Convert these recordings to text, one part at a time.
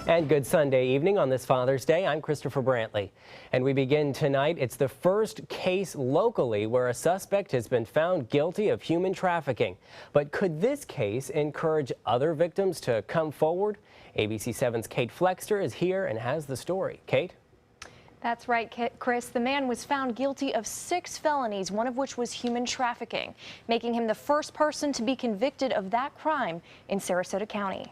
And good Sunday evening on this Father's Day. I'm Christopher Brantley. And we begin tonight. It's the first case locally where a suspect has been found guilty of human trafficking. But could this case encourage other victims to come forward? ABC 7's Kate Flexter is here and has the story. Kate? That's right, Chris. The man was found guilty of 6 felonies, one of which was human trafficking, making him the first person to be convicted of that crime in Sarasota County.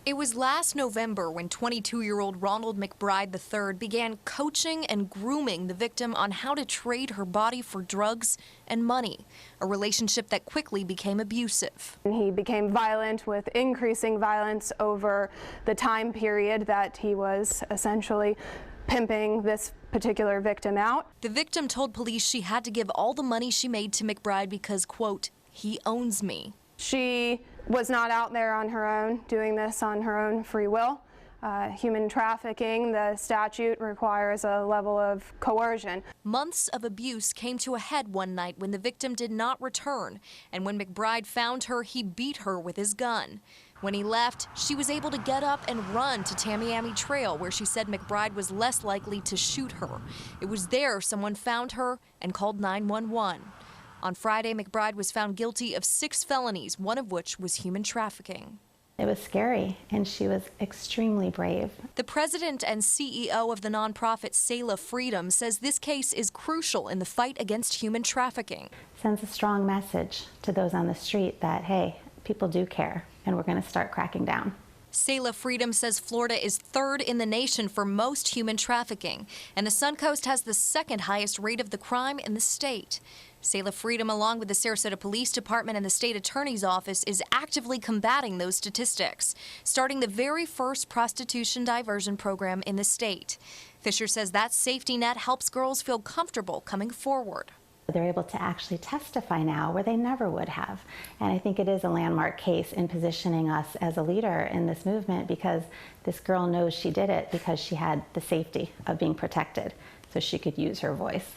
It was last November when 22-year-old Ronald McBride III began coaching and grooming the victim on how to trade her body for drugs and money, a relationship that quickly became abusive. He became violent with increasing violence over the time period that he was essentially pimping this particular victim out. The victim told police she had to give all the money she made to McBride because, quote, "he owns me." She was not out there on her own, doing this on her own free will. Human trafficking, the statute requires a level of coercion. Months of abuse came to a head one night when the victim did not return, and when McBride found her, he beat her with his gun. When he left, she was able to get up and run to Tamiami Trail, where she said McBride was less likely to shoot her. It was there someone found her and called 911. On Friday, McBride was found guilty of 6 felonies, one of which was human trafficking. It was scary, and she was extremely brave. The president and CEO of the nonprofit Selah Freedom says this case is crucial in the fight against human trafficking. Sends a strong message to those on the street that, hey, people do care, and we're going to start cracking down. Selah Freedom says Florida is 3rd in the nation for most human trafficking, and the Suncoast has the 2nd highest rate of the crime in the state. Selah Freedom, along with the Sarasota Police Department and the State Attorney's Office, is actively combating those statistics, starting the very first prostitution diversion program in the state. Fisher says that safety net helps girls feel comfortable coming forward. They're able to actually testify now where they never would have. And I think it is a landmark case in positioning us as a leader in this movement, because this girl knows she did it because she had the safety of being protected, so she could use her voice.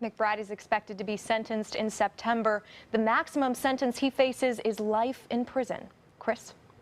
McBride is expected to be sentenced in September. The maximum sentence he faces is life in prison. Chris?